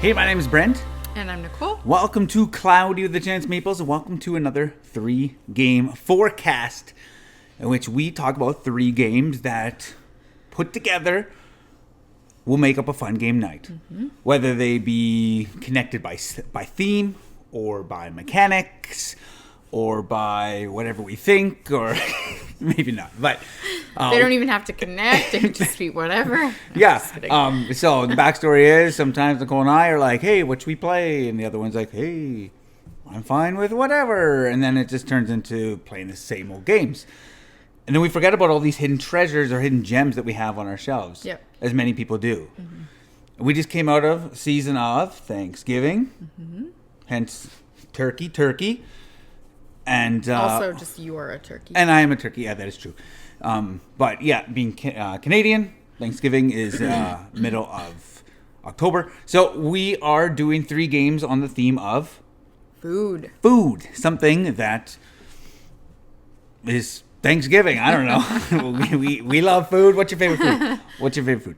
Hey, my name is Brent. And I'm Nicole. Welcome to Cloudy with the Chance of Meeples, and welcome to another 3-game forecast in which we talk about 3 games that put together will make up a fun game night. Mm-hmm. Whether they be connected by theme or by mechanics or by whatever we think, or maybe not. But they don't even have to connect. They can just be whatever. Yeah. So the backstory is sometimes Nicole and I are like, hey, what should we play? And the other one's like, hey, I'm fine with whatever. And then it just turns into playing the same old games. And then we forget about all these hidden treasures or hidden gems that we have on our shelves. Yep. As many people do. Mm-hmm. We just came out of season of Thanksgiving. Mm-hmm. Hence, turkey. And also, just you are a turkey. And I am a turkey. Yeah, that is true. But yeah, being Canadian, Thanksgiving is middle of October. So we are doing 3 games on the theme of food. Something that is Thanksgiving. I don't know. we love food. What's your favorite food?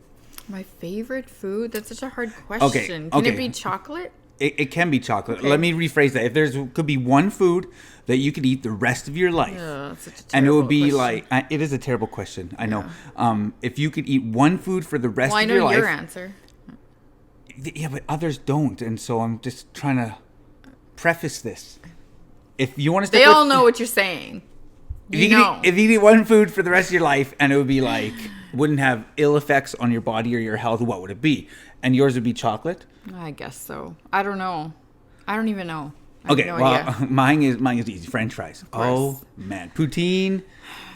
My favorite food? That's such a hard question. Can it be chocolate? It can be chocolate. Okay. Let me rephrase that. If could be one food that you could eat the rest of your life, that's such a terrible and it would be question. it is a terrible question. I know. If you could eat one food for the rest of your life, I know your answer. Yeah, but others don't, and so I'm just trying to preface this. If you want to, they all know what you're saying. If you eat one food for the rest of your life, and it would be wouldn't have ill effects on your body or your health, what would it be? And yours would be chocolate? I guess so. I don't know. I don't even know. Mine is easy. French fries. Oh, man. Poutine.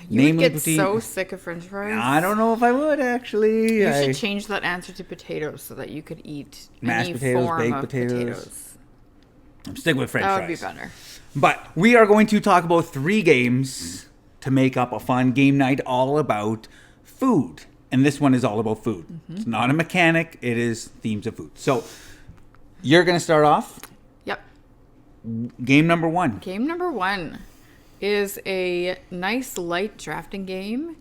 You would get poutine. So sick of French fries. I don't know if I would, actually. You should change that answer to potatoes so that you could eat mashed any potatoes, form baked of potatoes. I'm sticking with French fries. That would be better. But we are going to talk about 3 games to make up a fun game night all about food. And this one is all about food. Mm-hmm. It's not a mechanic. It is themes of food. So you're going to start off. Yep. Game number 1. Game number 1 is a nice light drafting game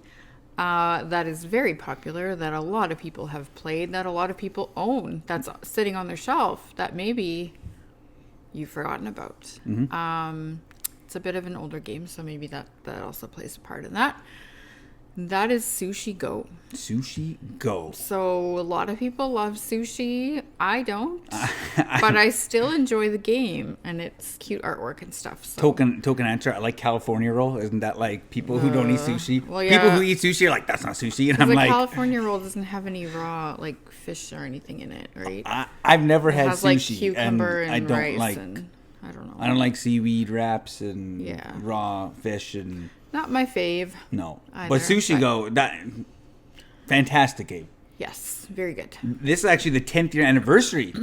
that is very popular, that a lot of people have played, that a lot of people own, that's sitting on their shelf, that maybe you've forgotten about. Mm-hmm. It's a bit of an older game, so maybe that also plays a part in that. That is Sushi Go. Sushi Go. So a lot of people love sushi. I don't, but I still enjoy the game, and it's cute artwork and stuff. So. Token answer. I like California roll. Isn't that like people who don't eat sushi? Well, yeah. People who eat sushi are like, that's not sushi, and I'm like, California roll doesn't have any raw fish or anything in it, right? I've never had has, sushi, cucumber and I don't rice like. And, I don't know. I don't like seaweed wraps and raw fish and. Not my fave. No. Either, but Sushi Go, that fantastic game. Yes, very good. This is actually the 10th year anniversary.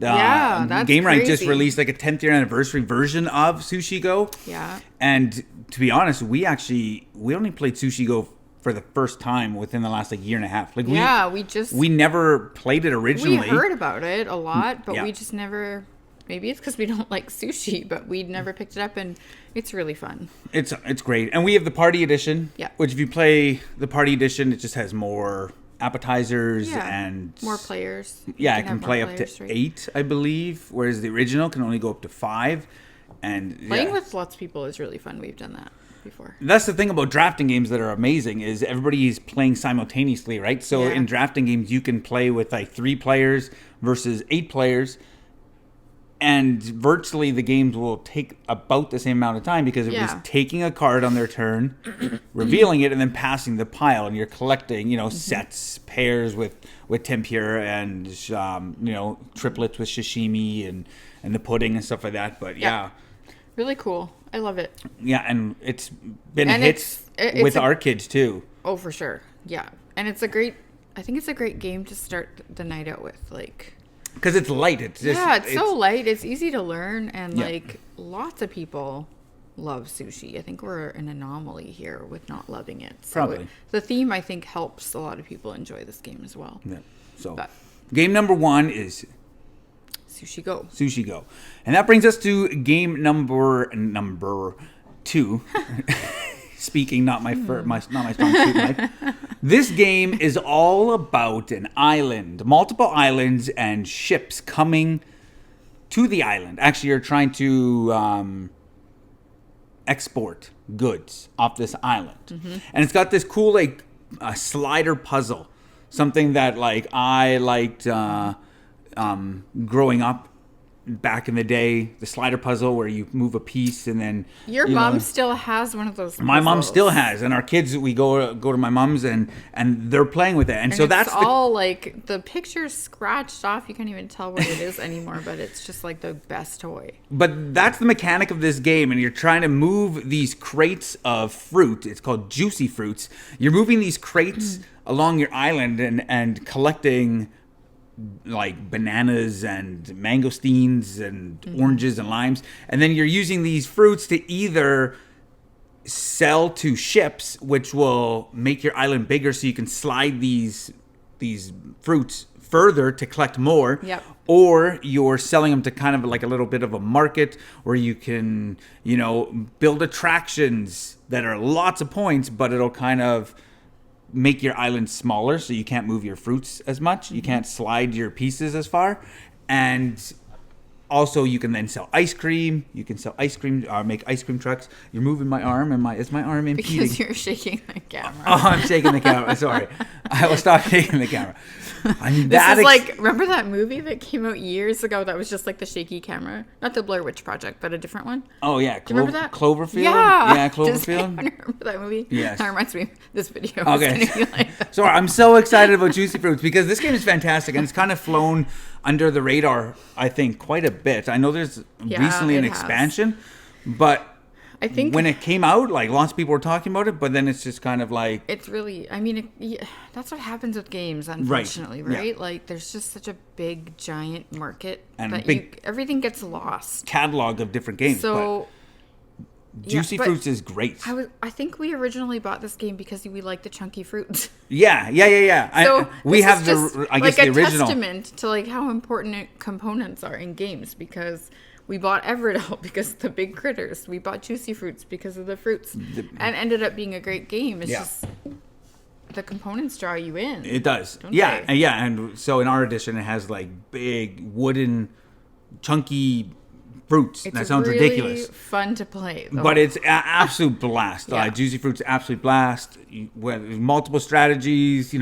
Yeah, that's Game Right crazy. just released a 10th year anniversary version of Sushi Go. Yeah. And to be honest, we only played Sushi Go for the first time within the last year and a half. We never played it originally. We heard about it a lot, but we just never. Maybe it's because we don't like sushi, but we never picked it up, and it's really fun. It's great. And we have the party edition, which if you play the party edition, it just has more appetizers and... more players. Yeah, it can play up to 8, I believe, whereas the original can only go up to 5. And playing with lots of people is really fun. We've done that before. That's the thing about drafting games that are amazing is everybody is playing simultaneously, right? So in drafting games, you can play with 3 players versus 8 players. And virtually the games will take about the same amount of time because everybody's taking a card on their turn, revealing it, and then passing the pile. And you're collecting, sets, pairs with tempura and, triplets with sashimi and the pudding and stuff like that. But really cool. I love it. Yeah, and it's been a hit with our kids too. Oh, for sure. Yeah. And I think it's a great game to start the night out with, because it's light. It's so light. It's easy to learn, and lots of people love sushi. I think we're an anomaly here with not loving it. So probably the theme, I think, helps a lot of people enjoy this game as well. Yeah. So game number 1 is Sushi Go. Sushi Go, and that brings us to game number 2. speaking, not my not my strong suit, Mike. This game is all about an island, multiple islands, and ships coming to the island. Actually, you're trying to export goods off this island, and it's got this cool like slider puzzle, something that like I liked growing up. Back in the day, the slider puzzle where you move a piece and then your mom still has one of those puzzles. My mom still has, and our kids, we go to my mom's and they're playing with it, and so that's all like the picture's scratched off. You can't even tell what it is anymore, but it's just like the best toy. But that's the mechanic of this game, and you're trying to move these crates of fruit. It's called juicy fruits. You're moving these crates along your island and collecting like bananas and mangosteens and oranges and limes, and then you're using these fruits to either sell to ships, which will make your island bigger so you can slide these fruits further to collect more. Yep. Or you're selling them to kind of like a little bit of a market where you can, build attractions that are lots of points, but it'll kind of make your island smaller so you can't move your fruits as much. You can't slide your pieces as far. And also you can then sell ice cream. You can sell ice cream, make ice cream trucks. You're moving my arm. Is my arm impeding? Because you're shaking the camera. Oh, I'm shaking the camera. Sorry. I will stop shaking the camera. Remember that movie that came out years ago that was just like the shaky camera? Not the Blair Witch Project, but a different one. Oh, yeah. Do you remember that? Cloverfield? Yeah. Yeah, Cloverfield. Remember that movie? Yes. That reminds me of this video. Okay. Sorry, I'm so excited about Juicy Fruits because this game is fantastic and it's kind of flown under the radar, I think, quite a bit. I know there's recently an expansion, but I think when it came out, like lots of people were talking about it, but then it's just kind of like it's really. I mean, that's what happens with games, unfortunately, right? Yeah. Like there's just such a big, giant market and that everything gets lost. Catalog of different games. So Juicy Fruits is great. I think we originally bought this game because we like the chunky fruits. Yeah. So we have the original testament to like how important components are in games because. We bought Everdell because of the big critters. We bought Juicy Fruits because of the fruits. And ended up being a great game. It's just the components draw you in. It does. Yeah. And so in our edition, it has like big wooden, chunky fruits. That sounds really ridiculous. Fun to play, though. But it's an absolute blast. Juicy Fruits, absolute blast. With multiple strategies,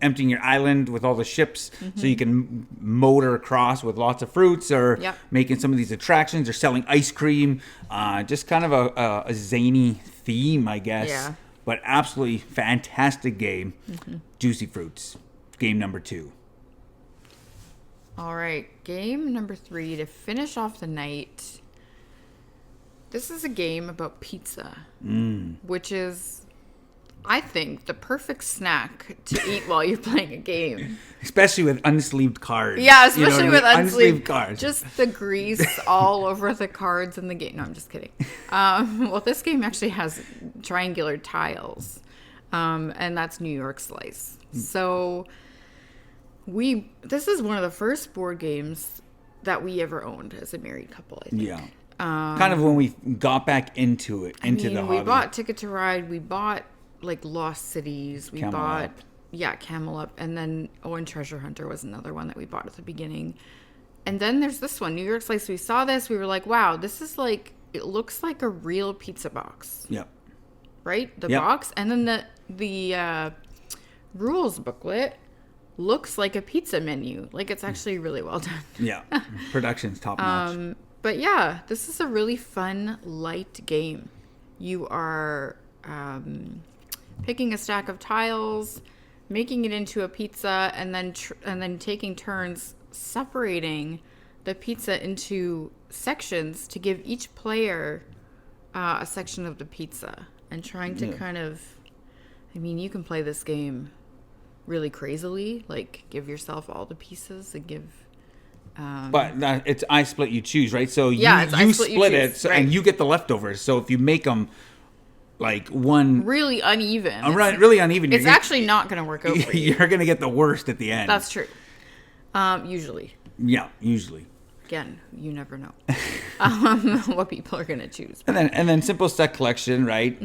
emptying your island with all the ships so you can motor across with lots of fruits or making some of these attractions or selling ice cream. Just kind of a zany theme, I guess. Yeah. But absolutely fantastic game. Juicy Fruits, game number 2. All right, game number 3 to finish off the night. This is a game about pizza, which is, I think, the perfect snack to eat while you're playing a game. Especially with unsleeved cards. Yeah, especially with unsleeved cards. Just the grease all over the cards in the game. No, I'm just kidding. Well, this game actually has triangular tiles, and that's New York Slice. So this is one of the first board games that we ever owned as a married couple, I think. Yeah. Kind of when we got back into it, the hobby. We bought Ticket to Ride. We bought like Lost Cities. We bought Camel Up, and then and Treasure Hunter was another one that we bought at the beginning. And then there's this one, New York Slice. We saw this, we were like, wow, this is like, it looks like a real pizza box. Yep. Right? The box, and then the rules booklet looks like a pizza menu. Like it's actually really well done. Yeah. Production's top notch. But yeah, this is a really fun, light game. You are picking a stack of tiles, making it into a pizza, and then taking turns separating the pizza into sections to give each player a section of the pizza, and trying to kind of, I mean, you can play this game really crazily, like give yourself all the pieces and give. But it's I split, you choose, right? So you split it, so, right. And you get the leftovers. So if you make them like one really uneven, really uneven, it's actually not going to work out for you. You're going to get the worst at the end. That's true. Usually. Yeah, usually. Again, you never know what people are going to choose. And then simple set collection, right?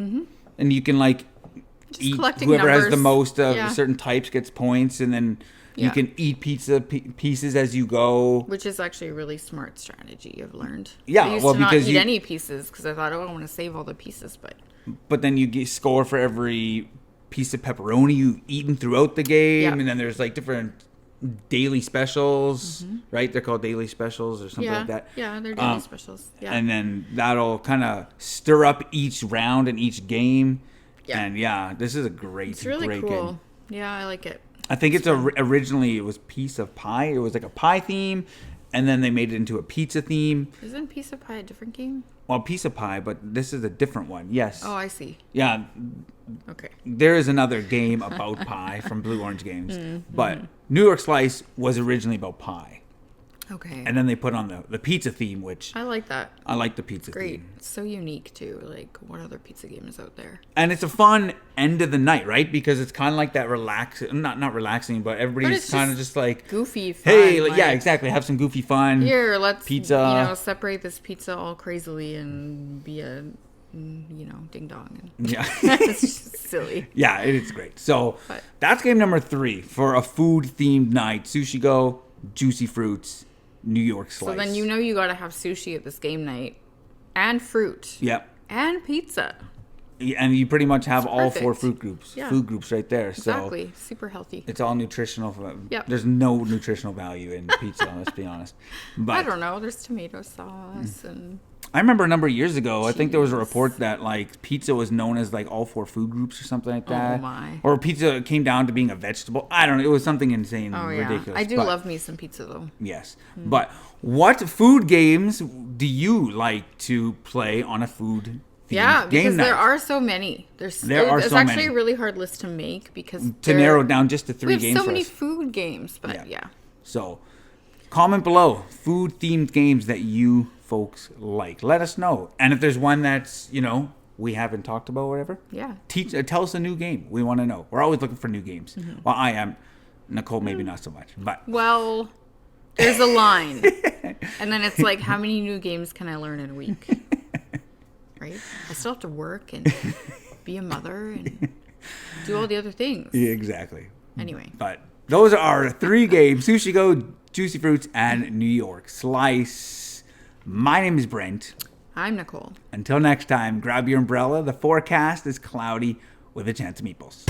and you can like Just eat. collecting Whoever has the numbers. most of Yeah. certain types gets points, and then you Yeah. can eat pizza pieces as you go. Which is actually a really smart strategy, I've learned. Yeah, I used well, to not because eat you- any pieces because I thought, oh, I want to save all the pieces, But then you get score for every piece of pepperoni you've eaten throughout the game, Yeah. and then there's like different daily specials, right? They're called daily specials or something yeah, like that. yeah, they're daily specials. Yeah, And then that'll kind of stir up each round and each game. Yeah. And yeah, this is a great, it's really great cool. game. Yeah, I like it. I think originally it was Piece of Pie. It was like a pie theme, and then they made it into a pizza theme. Isn't Piece of Pie a different game? Well, Piece of Pie, but this is a different one. Yes. Oh, I see. Yeah, Okay. there is another game about pie from Blue Orange Games, Mm-hmm. but New York Slice was originally about pie, Okay. and then they put on the pizza theme, which I like that. I like the pizza Great. theme. It's so unique too. Like, what other pizza game is out there? And it's a fun end of the night, right? Because it's kind of like that not relaxing, but everybody's it's kind of just like, Goofy fun. hey, like, yeah, exactly, have some goofy fun. Here, let's Pizza. separate this pizza all crazily and be a ding dong. And Yeah. it's just silly. Yeah, it is great. So But- that's game number 3 for a food themed night. Sushi Go, Juicy Fruits, New York Slice. So then you got to have sushi at this game night, and fruit, Yep. and pizza. And you pretty much have It's all 4 perfect. food groups right there. Exactly. Super healthy. So it's all nutritional. Yep. There's no nutritional value in pizza, let's be honest. But I don't know. There's tomato sauce and I remember a number of years ago, I think there was a Jeez. report that like pizza was known as like all 4 food groups or something like that. my. Or pizza came down to being a vegetable. I don't know. It was something insane, oh yeah, ridiculous. I do But- love me some pizza though. Yes. But what food games do you like to play on a food Yeah, game because night? there are so many. There are it's so actually many. a really hard list to make because to there- narrow it down just to 3 we have games so for many us. food games, but yeah. So, comment below food themed games that you folks like. Let us know. And if there's one that's, we haven't talked about or whatever, Yeah. tell us a new game. We want to know. We're always looking for new games. Mm-hmm. Well, I am. Nicole, maybe not so much. But Well, there's a line. And then it's like, how many new games can I learn in a week? Right? I still have to work and be a mother and do all the other things. yeah, exactly. Anyway. But those are our 3 games: Sushi Go, Juicy Fruits, and New York Slice. My name is Brent. I'm Nicole. Until next time, grab your umbrella. The forecast is cloudy with a chance of meeples.